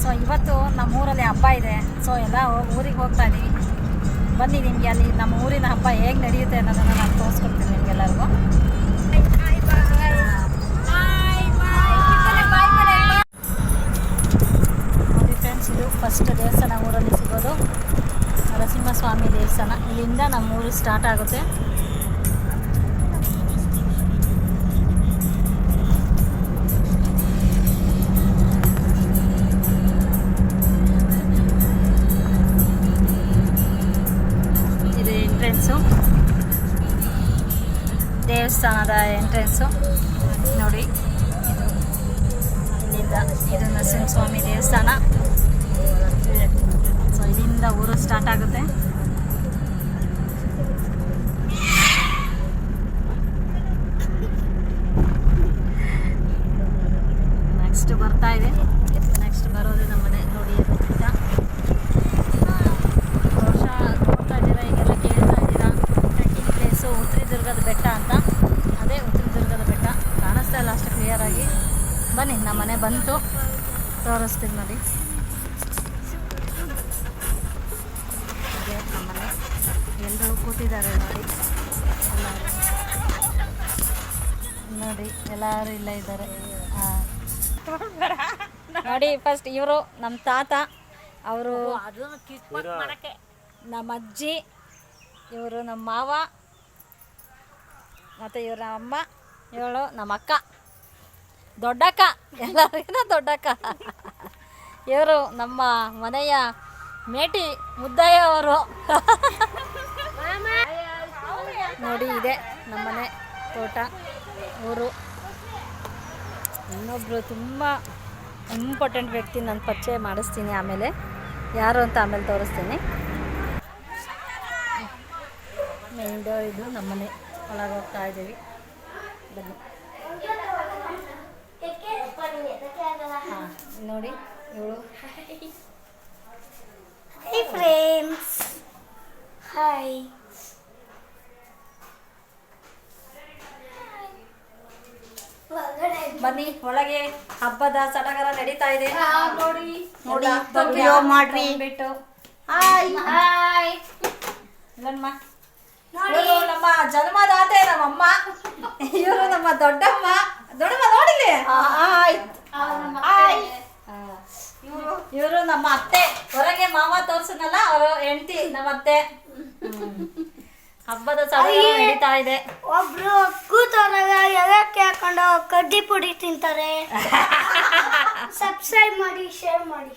So ಇವತ್ತು ನಮ್ಮೂರಲ್ಲಿ ಹಬ್ಬ ಇದೆ. ಸೊ ಎಲ್ಲ ಊರಿಗೆ ಹೋಗ್ತಾ ಇದ್ದೀವಿ. ಬನ್ನಿ ನಿಮಗೆ ಅಲ್ಲಿ ನಮ್ಮ ಊರಿನ ಹಬ್ಬ ಹೇಗೆ ನಡೆಯುತ್ತೆ ಅನ್ನೋದನ್ನು ನಾನು ತೋರಿಸ್ಕೊಡ್ತೀನಿ ನಿಮಗೆಲ್ಲರಿಗೂ. ನೋಡಿ ಫ್ರೆಂಡ್ಸ್, ಇದು ಫಸ್ಟ್ ದೇವಸ್ಥಾನ ಊರಲ್ಲಿ ಸಿಗೋದು ನರಸಿಂಹಸ್ವಾಮಿ ದೇವಸ್ಥಾನ. ಇಲ್ಲಿಂದ ನಮ್ಮ ಊರು ಸ್ಟಾರ್ಟ್ ಆಗುತ್ತೆ. ದೇವಸ್ಥಾನದ ಎಂಟ್ರೆನ್ಸು ನೋಡಿ. ಇಲ್ಲಿಂದ ಇದು ನರಸಿಂಹಸ್ವಾಮಿ ದೇವಸ್ಥಾನ. ಸೊ ಇಲ್ಲಿಂದ ಊರು ಸ್ಟಾರ್ಟ್ ಆಗುತ್ತೆ. ನೆಕ್ಸ್ಟ್ ಬರ್ತಾ ಇದೆ. ನೆಕ್ಸ್ಟ್ ಬರೋದು ನಮ್ಮನೆ ನೋಡಿ. ಬೆಟ್ಟ ಬಹುಶಃ ನೋಡ್ತಾ ಇದ್ದೀರಾ, ಈಗೆಲ್ಲ ಕೇಳ್ತಾ ಇದ್ದೀರಾ ಟ್ರೆಕ್ಕಿಂಗ್ ಪ್ಲೇಸು ಉತ್ತರದುರ್ಗದ ಬೆಟ್ಟ ಅಂತ. ಅದೇ ಉತ್ತರದುರ್ಗದ ಬೆಟ್ಟ. ಕಾಣಿಸ್ತಾ ಇಲ್ಲ ಅಷ್ಟು ಕ್ಲಿಯರಾಗಿ. ಬನ್ನಿ, ನಮ್ಮ ಮನೆ ಬಂತು, ತೋರಿಸ್ತೀನಿ ನೋಡಿ. ಅದೇ ನಮ್ಮನೆ. ಎಲ್ಲರೂ ಕೂತಿದ್ದಾರೆ ನೋಡಿ. ನೋಡಿ ಎಲ್ಲರೂ ಇಲ್ಲ ಇದ್ದಾರೆ. ನೋಡಿ ಫಸ್ಟ್ ಇವರು ನಮ್ಮ ತಾತ, ಅವರು ನಮ್ಮ ಅಜ್ಜಿ, ಇವರು ನಮ್ಮ ಮಾವ, ಮತ್ತು ಇವರ ಅಮ್ಮ, ಇವಳು ನಮ್ಮ ಅಕ್ಕ, ದೊಡ್ಡಕ್ಕ, ಎಲ್ಲರಿಗಿಂತ ದೊಡ್ಡಕ್ಕ. ಇವರು ನಮ್ಮ ಮನೆಯ ಮೇಟಿ ಮುದ್ದಯ್ಯ ಅವರು. ನೋಡಿ ಇದೆ ನಮ್ಮನೆ, ತೋಟ, ಊರು. ಇನ್ನೊಬ್ಬರು ತುಂಬ ಇಂಪಾರ್ಟೆಂಟ್ ವ್ಯಕ್ತಿ ನಾನು ಪರಿಚಯ ಮಾಡಿಸ್ತೀನಿ ಆಮೇಲೆ, ಯಾರು ಅಂತ ಆಮೇಲೆ ತೋರಿಸ್ತೀನಿ. ಮೇನ್ ಡೋರ್ ಇದು ನಮ್ಮನೆ. ಒಳಗೆ ಹೋಗ್ತಾ ಇದ್ದೀವಿ, ಬನ್ನಿ. ಹಾಂ ನೋಡಿ, ಇವಳು ಫ್ರೆಂಡ್ಸ್, ಹಾಯ್. ಬನ್ನಿ ಒಳಗೆ. ಹಬ್ಬದ ಸಡಗರ ನಡೀತಾ ಇದೆ ನೋಡಿ. ಮಾಡ್ರಿ ಬಿಟ್ಟು ಹಾಯ್ ಹಾಯ್. ಇಲ್ಲಮ್ಮ, ಇವರು ನಮ್ಮ ಜನ್ಮದಾತೆ ನಮ್ಮಮ್ಮ, ಇವರು ನಮ್ಮ ದೊಡ್ಡಮ್ಮ. ದೊಡ್ಡಮ್ಮ ನೋಡಿಲಿ. ಇವರು ನಮ್ಮ ಅತ್ತೆ. ಹೊರಗೆ ಮಾವ ತೋರ್ಸನಲ್ಲ, ಅವರು ಹೆಂಡತಿ ನಮ್ಮ ಅತ್ತೆ. ಹಬ್ಬದ ಸಡಗರ ನಡೀತಾ ಇದೆ. ಒಬ್ರು ಕೂತವ್ರಾಗ ಎಲಕ್ಕಿ ಹಾಕೊಂಡು ಕಡ್ಡಿ ಪುಡಿ ತಿಂತಾರೆ. ಸಬ್ಸ್ಕ್ರೈಬ್ ಮಾಡಿ, ಶೇರ್ ಮಾಡಿ.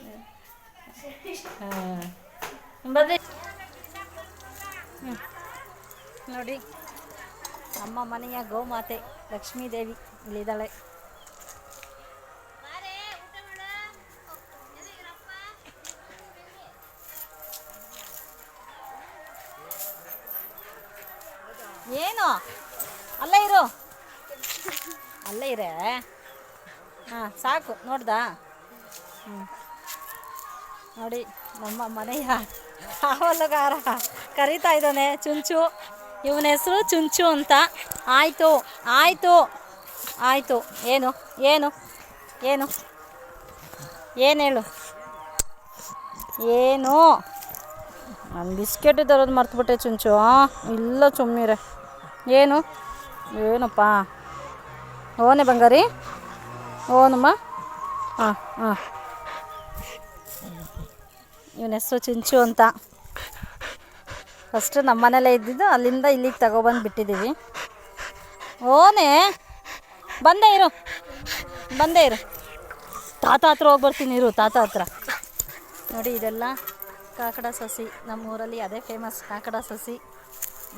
ಬರ್ರಿ ನೋಡಿ, ನಮ್ಮ ಮನೆಯ ಗೋಮಾತೆ ಲಕ್ಷ್ಮೀದೇವಿ ಇಲ್ಲಿದ್ದಾಳೆ. ಏನು ಅಲ್ಲೇ ಇರು, ಅಲ್ಲೇ ಇರೇ. ಹಾಂ ಸಾಕು, ನೋಡ್ದಾ? ನೋಡಿ ನಮ್ಮ ಮನೆಯ ಕಾವಲುಗಾರ ಕರೀತಾ ಇದ್ದಾನೆ, ಚುಂಚು. ಇವನ ಹೆಸರು ಚುಂಚು ಅಂತ. ಆಯಿತು ಆಯಿತು ಆಯಿತು. ಏನು ಏನು ಏನು ಏನು ಹೇಳು, ಏನು? ನಾನು ಬಿಸ್ಕೆಟ್ ತರೋದು ಮರ್ತುಬಿಟ್ಟೆ ಚುಂಚು. ಇಲ್ಲ ಸುಮ್ಮನಿರೆ. ಏನು ಏನಪ್ಪ? ಓನೆ ಬಂಗಾರಿ, ಓನಮ್ಮ. ಹಾಂ ಹಾಂ, ಇವನ ಹೆಸರು ಚಿಂಚು ಅಂತ. ಫಸ್ಟು ನಮ್ಮ ಮನೇಲೇ ಇದ್ದಿದ್ದು, ಅಲ್ಲಿಂದ ಇಲ್ಲಿಗೆ ತಗೊಬಂದು ಬಿಟ್ಟಿದ್ದೀವಿ. ಓನೇ ಬಂದೇ ಇರು, ಬಂದೇ ಇರು. ತಾತ ಹತ್ರ ಹೋಗಿ ಬರ್ತೀನಿ ಇರು, ತಾತ ಹತ್ರ. ನೋಡಿ ಇದೆಲ್ಲ ಕಾಕಡ ಸಸಿ. ನಮ್ಮೂರಲ್ಲಿ ಅದೇ ಫೇಮಸ್, ಕಾಕಡ ಸಸಿ.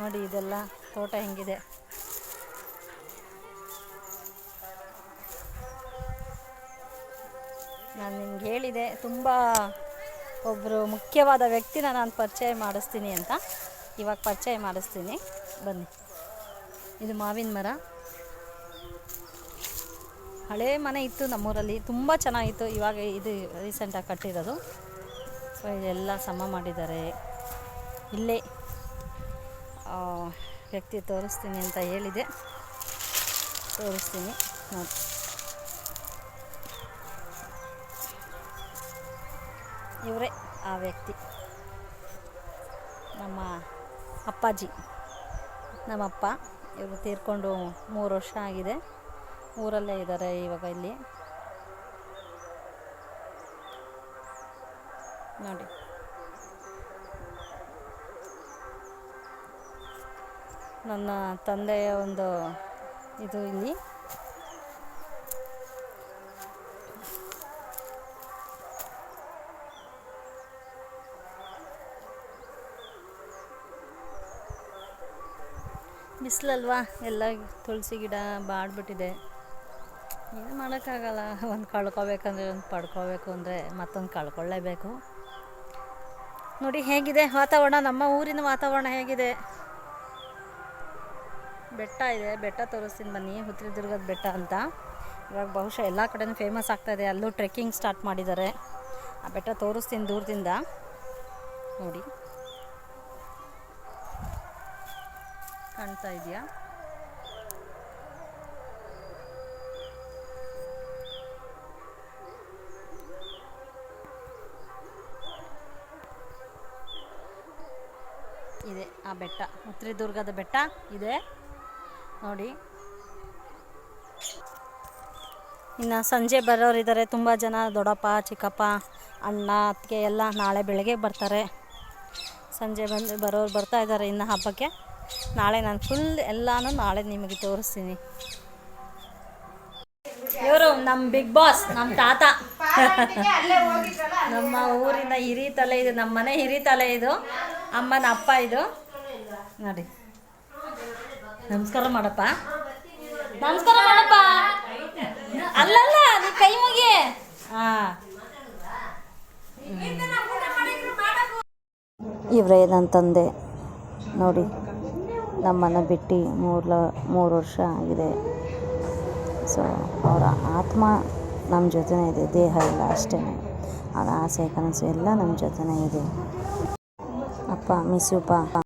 ನೋಡಿ ಇದೆಲ್ಲ ತೋಟ ಹೆಂಗಿದೆ. ನಾನು ನಿಮ್ಗೆ ಹೇಳಿದೆ, ತುಂಬ ಒಬ್ಬರು ಮುಖ್ಯವಾದ ವ್ಯಕ್ತಿನ ನಾನು ಪರಿಚಯ ಮಾಡಿಸ್ತೀನಿ ಅಂತ. ಇವಾಗ ಪರಿಚಯ ಮಾಡಿಸ್ತೀನಿ, ಬನ್ನಿ. ಇದು ಮಾವಿನ ಮರ. ಹಳೇ ಮನೆ ಇತ್ತು ನಮ್ಮೂರಲ್ಲಿ, ತುಂಬ ಚೆನ್ನಾಗಿತ್ತು. ಇವಾಗ ಇದು ರೀಸೆಂಟಾಗಿ ಕಟ್ಟಿರೋದು. ಸೊ ಇದೆಲ್ಲ ಸಮ ಮಾಡಿದ್ದಾರೆ. ಇಲ್ಲೇ ವ್ಯಕ್ತಿ ತೋರಿಸ್ತೀನಿ ಅಂತ ಹೇಳಿದೆ, ತೋರಿಸ್ತೀನಿ ನೋಡಿ. ಇವರೇ ಆ ವ್ಯಕ್ತಿ, ನಮ್ಮ ಅಪ್ಪಾಜಿ, ನಮ್ಮಪ್ಪ. ಇವರು ತೀರ್ಕೊಂಡು 3 ವರ್ಷ ಆಗಿದೆ. ಊರಲ್ಲೇ ಇದ್ದಾರೆ ಇವಾಗ ಇಲ್ಲಿ ನೋಡಿ. ನನ್ನ ತಂದೆಯ ಒಂದು ಇದು ಇಲ್ಲಿ. ಬಿಸಿಲಲ್ವಾ, ಎಲ್ಲ ತುಳಸಿ ಗಿಡ ಬಾಡ್ಬಿಟ್ಟಿದೆ. ಏನು ಮಾಡೋಕ್ಕಾಗಲ್ಲ. ಒಂದು ಕಳ್ಕೊಬೇಕಂದ್ರೆ ಒಂದು ಪಡ್ಕೋಬೇಕು ಅಂದರೆ ಮತ್ತೊಂದು ಕಳ್ಕೊಳ್ಳೇಬೇಕು. ನೋಡಿ ಹೇಗಿದೆ ವಾತಾವರಣ, ನಮ್ಮ ಊರಿನ ವಾತಾವರಣ ಹೇಗಿದೆ. ಬೆಟ್ಟ ಇದೆ, ಬೆಟ್ಟ ತೋರಿಸ್ತೀನಿ ಬನ್ನಿ. ಹುತ್ರಿದುರ್ಗದ ಬೆಟ್ಟ ಅಂತ ಇವಾಗ ಬಹುಶಃ ಎಲ್ಲ ಕಡೆನೂ ಫೇಮಸ್ ಆಗ್ತಾಯಿದೆ. ಅಲ್ಲೂ ಟ್ರೆಕ್ಕಿಂಗ್ ಸ್ಟಾರ್ಟ್ ಮಾಡಿದ್ದಾರೆ. ಆ ಬೆಟ್ಟ ತೋರಿಸ್ತೀನಿ ದೂರದಿಂದ ನೋಡಿ. ಕಾಣ್ತಾ ಇದೆಯಾ? ಇದೆ ಆ ಬೆಟ್ಟ, ಹುತ್ರಿದುರ್ಗದ ಬೆಟ್ಟ ಇದೆ ನೋಡಿ. ಇನ್ನು ಸಂಜೆ ಬರೋರಿದ್ದಾರೆ ತುಂಬ ಜನ. ದೊಡ್ಡಪ್ಪ, ಚಿಕ್ಕಪ್ಪ, ಅಣ್ಣ, ಅತ್ತಿಗೆ ಎಲ್ಲ ನಾಳೆ ಬೆಳಗ್ಗೆ ಬರ್ತಾರೆ. ಸಂಜೆ ಬರೋರು ಬರ್ತಾ ಇದ್ದಾರೆ ಇನ್ನು ಹಬ್ಬಕ್ಕೆ. ನಾಳೆ ನಾನು ಫುಲ್ ಎಲ್ಲನೂ ನಾಳೆ ನಿಮಗೆ ತೋರಿಸ್ತೀನಿ. ಇವರು ನಮ್ಮ ಬಿಗ್ ಬಾಸ್, ನಮ್ಮ ತಾತ. ನಮ್ಮ ಊರಿನ ಹಿರಿ ತಲೆ ಇದು, ನಮ್ಮ ಮನೆ ಹಿರಿ ತಲೆ ಇದು, ಅಮ್ಮನ ಅಪ್ಪ ಇದು ನೋಡಿ. ನಮಸ್ಕಾರ ಮಾಡಪ್ಪ, ನಮಸ್ಕಾರ ಮಾಡಪ್ಪ. ಅಲ್ಲಲ್ಲ, ನೀ ಕೈ ಮುಗಿ. ಹಾಂ, ಇವರೇ ನನ್ನ ತಂದೆ ನೋಡಿ. ನಮ್ಮನ್ನು ಬಿಟ್ಟು 3 ವರ್ಷ ಆಗಿದೆ. ಸೊ ಅವರ ಆತ್ಮ ನಮ್ಮ ಜೊತೆನೇ ಇದೆ, ದೇಹ ಇಲ್ಲ ಅಷ್ಟೇ. ಅವರ ಆಸೆ ಕನಸು ಎಲ್ಲ ನಮ್ಮ ಜೊತೆನೇ ಇದೆ. ಅಪ್ಪ ಮಿಸ್ ಯು ಪಾ.